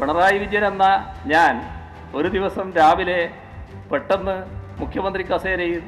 പിണറായി വിജയൻ എന്ന ഞാൻ ഒരു ദിവസം രാവിലെ പെട്ടെന്ന് മുഖ്യമന്ത്രി കസേരയിൽ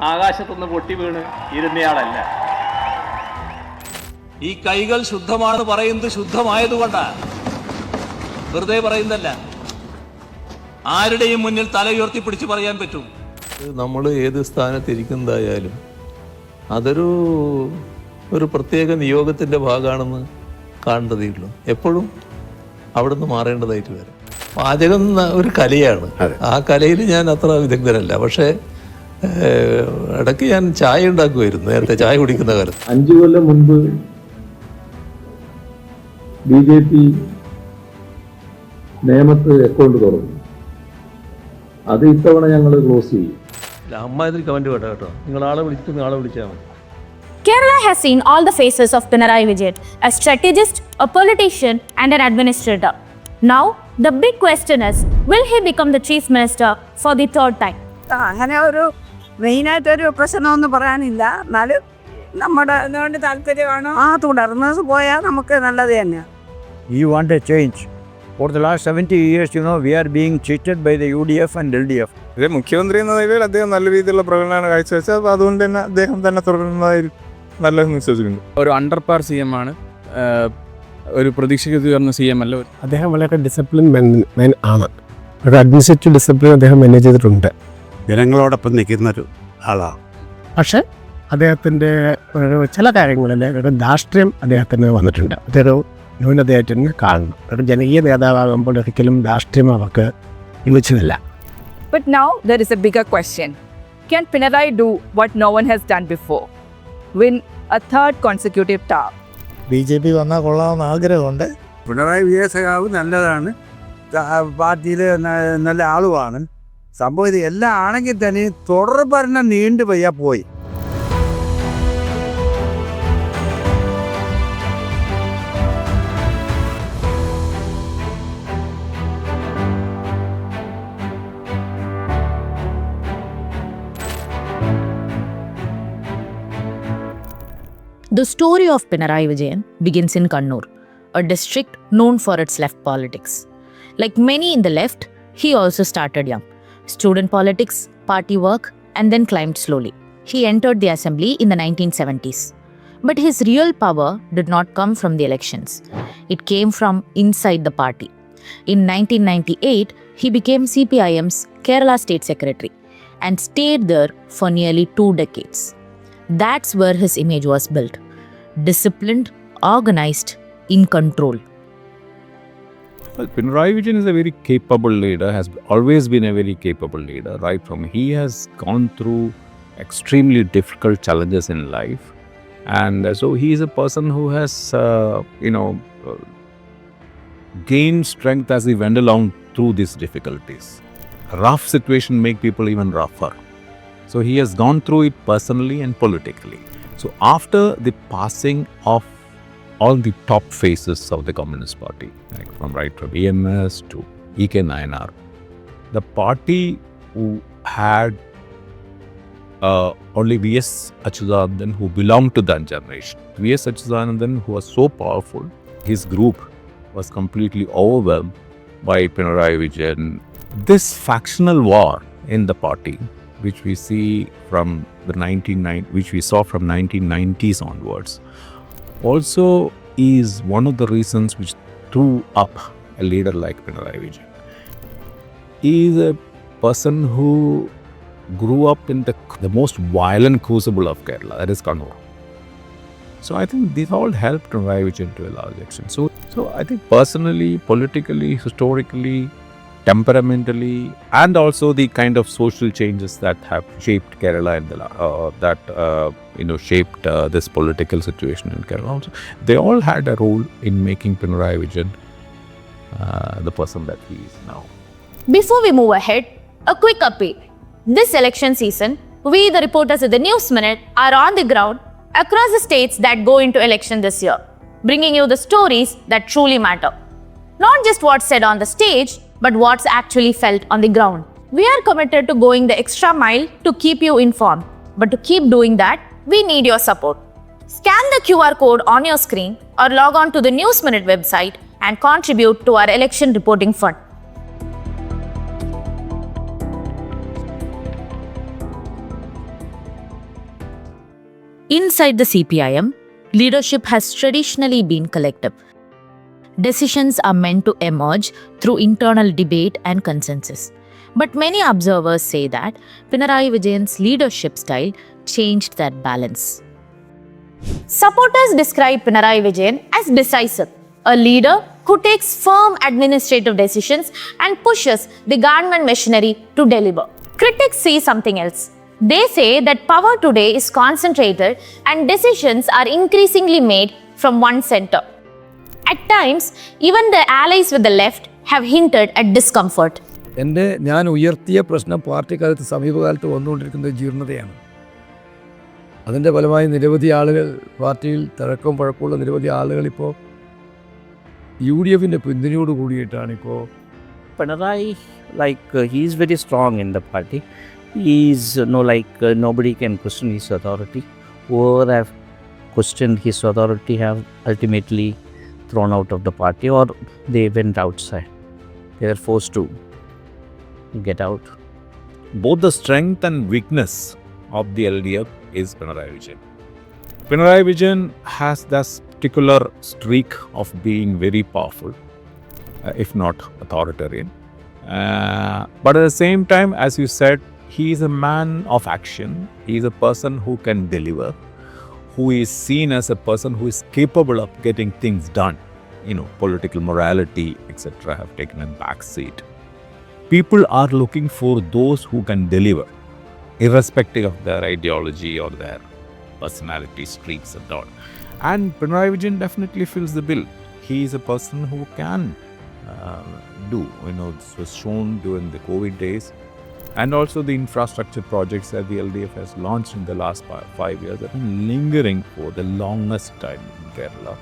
ആകാശത്തുനിന്ന് പൊട്ടി വീണ് ഇരുന്നയാളല്ല. ഈ കൈകൾ ശുദ്ധമാണെന്ന് പറയുന്നത് ശുദ്ധമായതുകൊണ്ടാണ്, വെറുതെ പറയുന്നതല്ല. ആരുടെയും മുന്നിൽ തല ഉയർത്തി പിടിച്ച് പറയാൻ പറ്റും. നമ്മൾ ഏത് സ്ഥാനത്തിരിക്കുന്നതായാലും അതൊരു പ്രത്യേക നിയോഗത്തിൻ്റെ ഭാഗമാണെന്ന് കാണേണ്ടതേ ഉള്ളൂ. എപ്പോഴും അവിടുന്ന് മാറേണ്ടതായിട്ട് വരും. പാചകം ഒരു കലയാണ്. ആ കലയിൽ ഞാൻ അത്ര വിദഗ്ധനല്ല. പക്ഷേ ഇടയ്ക്ക് ഞാൻ ചായ ഉണ്ടാക്കുമായിരുന്നു, നേരത്തെ ചായ കുടിക്കുന്ന കാലത്ത്. 5 കൊല്ലം മുൻപ് BJP നേമത്ത് അക്കൗണ്ട് തുറന്നു. അത് ഇത്തവണ ഞങ്ങൾ ക്ലോസ് ചെയ്യും. അമ്മ ഇതിൽ കമൻറ്റ് കേട്ടോ കേട്ടോ, നിങ്ങൾ ആളെ വിളിച്ചാൽ മതി. Kerala has seen all the faces of Pinarayi Vijayan, a strategist, a politician and an administrator. Now, the big question is, will he become the chief minister for the third time? അങ്ങനെ ഒരു മെയിനായിട്ടൊരു പ്രശ്നമൊന്നും പറയാനില്ല. എന്നാലും നമ്മുടെ അതുകൊണ്ട് താല്പര്യമാണ്. തുടർന്ന് പോയാൽ നമുക്ക് നല്ലത് തന്നെയാണ്. We want a change. For the last 70 years, we are being cheated by the UDF and LDF. മുഖ്യമന്ത്രി എന്ന നിലയിൽ അദ്ദേഹം നല്ല രീതിയിലുള്ള പ്രകടനമാണ് കാഴ്ചവെച്ചത്. അപ്പോൾ അതുകൊണ്ട് തന്നെ അദ്ദേഹം തന്നെ തുടരുന്നതായി നല്ലതെന്ന് വിശ്വസിക്കുന്നു. ഒരു അണ്ടർ പാർ CM ആണ്, ഒരു പ്രതീക്ഷയ്ക്ക് ഉയർന്ന CM അല്ല. അദ്ദേഹം വളരെ ഡിസിപ്ലിൻ മാൻ ആണ്. ഒരു അഡ്മിനിസ്ട്രേറ്റീവ് ഡിസിപ്ലിൻ അദ്ദേഹം മാനേജ് ചെയ്തിട്ടുണ്ട്. ജനങ്ങളോടൊപ്പം നിൽക്കുന്നൊരു ആളാണ്. പക്ഷേ അദ്ദേഹത്തിൻ്റെ ചില കാര്യങ്ങളിൽ ഒരു ധാർഷ്ട്യം അദ്ദേഹത്തിന് വന്നിട്ടുണ്ട്. അതൊരു ന്യൂനതയായിട്ട് തന്നെ കാണണം. ഒരു ജനകീയ നേതാവാകുമ്പോൾ ഒരിക്കലും ധാർഷ്ട്യം അവർക്ക് യോജിച്ചതല്ല. But now there is a bigger question. Can Pinarayi do what no one has done before? Win a third consecutive term? BJP വന്നാൽ കൊള്ളാമെന്ന് ആഗ്രഹമുണ്ട്. പിണറായി വിജയൻ നല്ലതാണ്, പാർട്ടിയിൽ നല്ല ആളുമാണ്. സംഭവം ഇത് എല്ലാം ആണെങ്കിൽ തന്നെ തുടർ ഭരണം നീണ്ടുപോയാൽ പോയി. The story of Pinarayi Vijayan begins in Kannur, a district known for its left politics. Like many in the left, he also started young. Student politics, party work, and then climbed slowly. He entered the assembly in the 1970s. But his real power did not come from the elections. It came from inside the party. In 1998, he became CPIM's Kerala State Secretary and stayed there for nearly 2 decades. That's where his image was built. Disciplined, organized, in control. Well, Pinarayi Vijayan is a very capable leader, has always been a very capable leader, right from he has gone through extremely difficult challenges in life. And so he is a person who has, gained strength as he went along through these difficulties. A rough situation make people even rougher. So he has gone through it personally and politically. So after the passing of all the top faces of the Communist Party, like from EMS to EK Nayanar, the party who had only V.S. Achuthanandan who belonged to that generation. V.S. Achuthanandan, who was so powerful, his group was completely overwhelmed by Pinarayi Vijayan. This factional war in the party, which we see from which we saw from 1990s onwards, also is one of the reasons which threw up a leader like Pinarayi Vijayan. He is a person who grew up in the most violent crucible of Kerala, that is Kannur. So I think these all helped Pinarayi Vijayan to a large extent. So I think personally, politically, historically, temperamentally, and also the kind of social changes that have shaped Kerala and shaped this political situation in Kerala also, they all had a role in making Pinarayi Vijayan the person that he is now. Before we move ahead, a quick update. This election season, we, the reporters at the News Minute, are on the ground across the states that go into election this year, bringing you the stories that truly matter. Not just what's said on the stage, but what's actually felt on the ground. We are committed to going the extra mile to keep you informed. But to keep doing that, we need your support. Scan the QR code on your screen or log on to the News Minute website and contribute to our election reporting fund. Inside the CPIM, leadership has traditionally been collective. Decisions are meant to emerge through internal debate and consensus. But many observers say that Pinarayi Vijayan's leadership style changed that balance. Supporters describe Pinarayi Vijayan as decisive, a leader who takes firm administrative decisions and pushes the government machinery to deliver. Critics see something else. They say that power today is concentrated and decisions are increasingly made from one center. At times, even the allies with the left have hinted at discomfort. ഞാൻ ഉയർത്തിയ പ്രശ്നം പാർട്ടിക്കാലത്ത് സമീപകാലത്ത് വന്നുകൊണ്ടിരിക്കുന്ന ജീർണതയാണ്. അതിൻ്റെ ഫലമായി നിരവധി ആളുകൾ പാർട്ടിയിൽ തഴക്കവും പഴക്കമുള്ള നിരവധി ആളുകൾ ഇപ്പോൾ UDFിൻ്റെ പിന്തുണയോട് കൂടിയിട്ടാണിപ്പോൾ. Pinarayi, he's very strong in the party. He's nobody can question his authority. Whoever have questioned his authority have ultimately thrown out of the party, or they went outside. They were forced to get out. Both the strength and weakness of the LDF is Pinarayi Vijayan. Pinarayi Vijayan has this particular streak of being very powerful, if not authoritarian. But at the same time, as you said, he is a man of action. He is a person who can deliver, who is seen as a person who is capable of getting things done. Political morality, etc., have taken a back seat. People are looking for those who can deliver, irrespective of their ideology or their personality streaks and all. And Pinarayi Vijayan definitely fills the bill. He is a person who can do. This was shown during the COVID days. And also the infrastructure projects that the LDF has launched in the last 5 years have been lingering for the longest time in Kerala.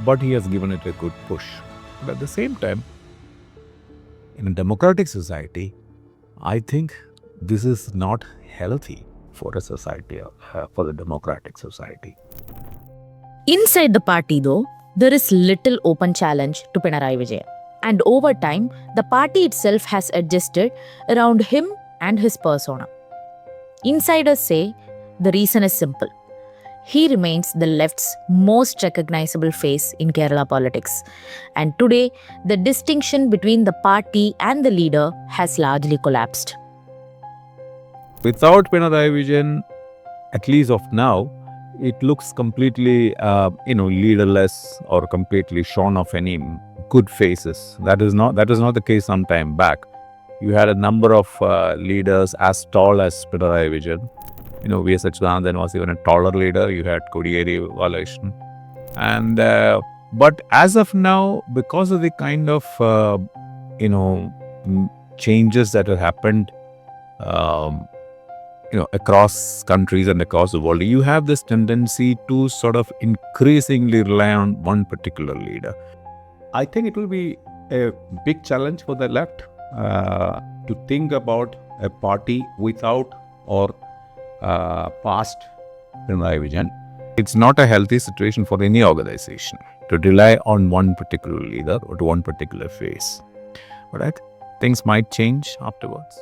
But he has given it a good push. But at the same time, in a democratic society, I think this is not healthy for a society, for the democratic society. Inside the party, though, there is little open challenge to Pinarayi Vijayan. And over time, the party itself has adjusted around him and his persona. Insiders say the reason is simple. He remains the left's most recognizable face in Kerala politics. And today, the distinction between the party and the leader has largely collapsed. Without Pinarayi Vijayan, at least of now, it looks completely, leaderless or completely shorn of any good faces. That is not the case some time back. You had a number of leaders as tall as Pinarayi Vijayan. V.S. Achuthanandan was even a taller leader. You had Kodiyeri Balashan. And but as of now, because of the kind of changes that have happened across countries and across the world, you have this tendency to sort of increasingly rely on one particular leader. I think it will be a big challenge for the left to think about a party without or past Pinarayi Vijayan. It's not a healthy situation for any organization to rely on one particular leader or to one particular face. But I think things might change afterwards.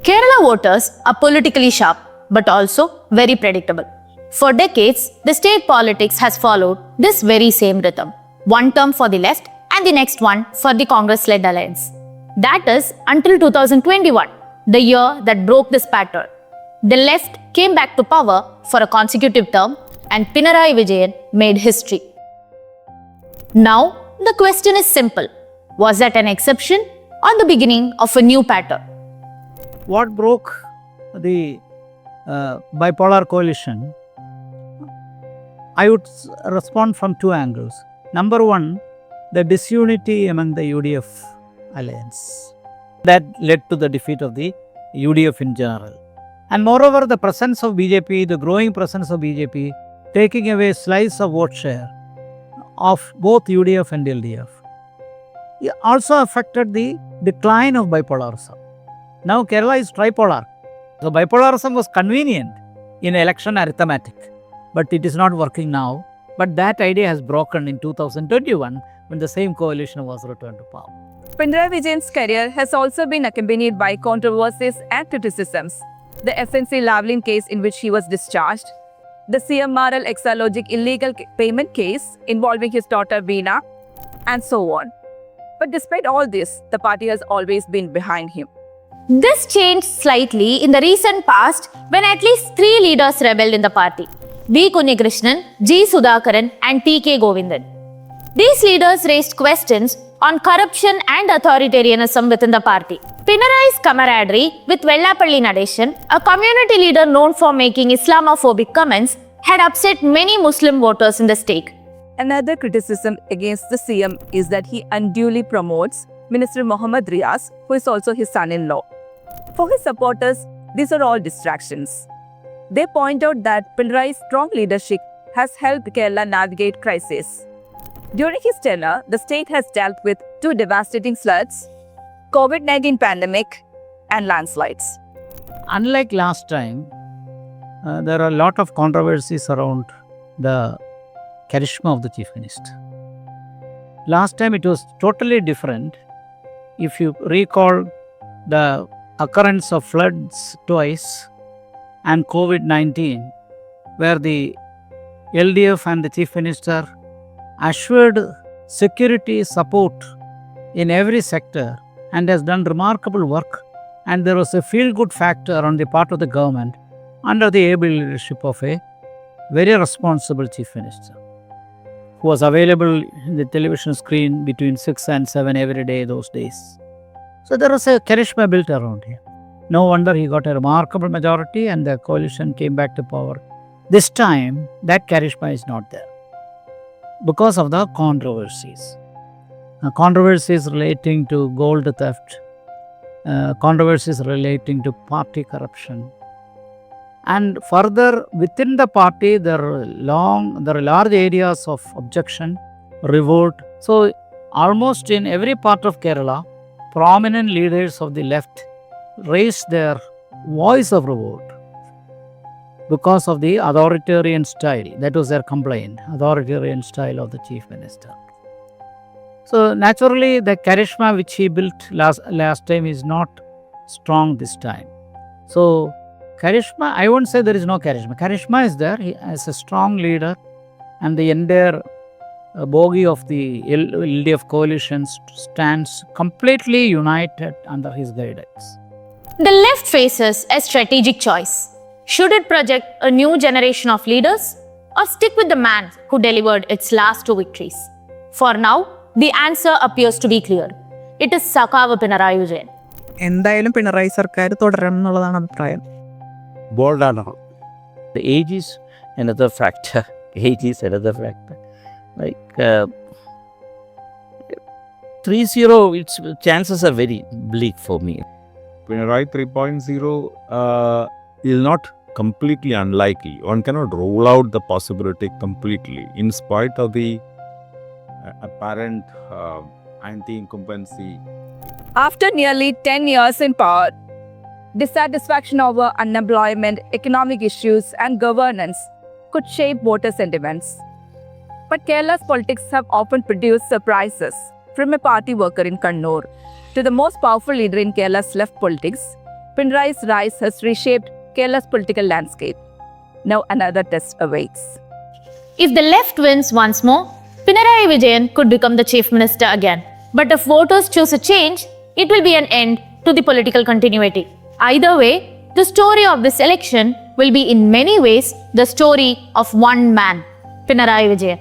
Kerala voters are politically sharp, but also very predictable. For decades, the state politics has followed this very same rhythm. One term for the left and the next one for the Congress-led alliance. That is until 2021, the year that broke this pattern. The left came back to power for a consecutive term and Pinarayi Vijayan made history. Now, the question is simple. Was that an exception or the beginning of a new pattern? What broke the bipolar coalition? I would respond from two angles. Number one, the disunity among the UDF alliance. That led to the defeat of the UDF in general. And moreover, the presence of BJP, the growing presence of BJP, taking away slice of vote share of both UDF and LDF. It also affected the decline of bipolarism. Now Kerala is tripolar. So bipolarism was convenient in election arithmetic, but it is not working now. But that idea has broken in 2021 when the same coalition was returned to power. Pinarayi Vijayan's career has also been accompanied by controversies and criticisms. The SNC Lavalin case in which he was discharged, the CMRL Exalogic illegal payment case involving his daughter Veena, and so on. But despite all this, the party has always been behind him. This changed slightly in the recent past when at least 3 leaders rebelled in the party: B. Kunnikrishnan, G. Sudhakaran, and T.K. Govindan. These leaders raised questions on corruption and authoritarianism within the party. Pinarayi's camaraderie with Vellapalli Nadeshan, a community leader known for making Islamophobic comments, had upset many Muslim voters in the state. Another criticism against the CM is that he unduly promotes Minister Muhammad Riaz, who is also his son-in-law. For his supporters, these are all distractions. They point out that Pinarayi's strong leadership has helped Kerala navigate crisis. During his tenure, the state has dealt with 2 devastating floods, COVID-19 pandemic, and landslides. Unlike last time, there are a lot of controversies around the charisma of the Chief Minister. Last time it was totally different. If you recall the occurrence of floods twice and COVID-19, where the LDF and the Chief Minister assured security support in every sector and has done remarkable work, and there was a feel-good factor on the part of the government under the able leadership of a very responsible Chief Minister who was available in the television screen between 6 and 7 every day those days. So there was a charisma built around him. No wonder he got a remarkable majority and the coalition came back to power. This time, that charisma is not there because of the controversies. Controversies relating to gold theft, controversies relating to party corruption. And further, within the party, there are large areas of objection, revolt. So, almost in every part of Kerala, prominent leaders of the left raised their voice of revolt because of the authoritarian style. That was their complaint, authoritarian style of the Chief Minister. So, naturally, the charisma which he built last time is not strong this time. So, charisma, I won't say there is no charisma. Charisma is there. He is a strong leader, and the entire bogey of the LDF coalition stands completely united under his guidance. The left faces a strategic choice. Should it project a new generation of leaders or stick with the man who delivered its last 2 victories? For now, the answer appears to be clear. It is Sakava Pinarayi Vijayan. എന്തായാലും പിണറായി സർക്കാർ തുടരണം എന്നുള്ളതാണ് അഭിപ്രായം. ബോൾഡാണ്. The age is another factor. Age is another factor. Like 3-0, its chances are very bleak for me. Pinarayi 3.0 is not completely unlikely. One cannot rule out the possibility completely in spite of the apparent anti-incumbency. After nearly 10 years in power, dissatisfaction over unemployment, economic issues, and governance could shape voter sentiments. But Kerala's politics have often produced surprises, from a party worker in Kannur to the most powerful leader in Kerala's left politics. Pinarayi's rise has reshaped Kerala's political landscape. Now another test awaits. If the left wins once more, Pinarayi Vijayan could become the Chief Minister again. But if voters choose a change, it will be an end to the political continuity. Either way, the story of this election will be in many ways the story of one man, Pinarayi Vijayan.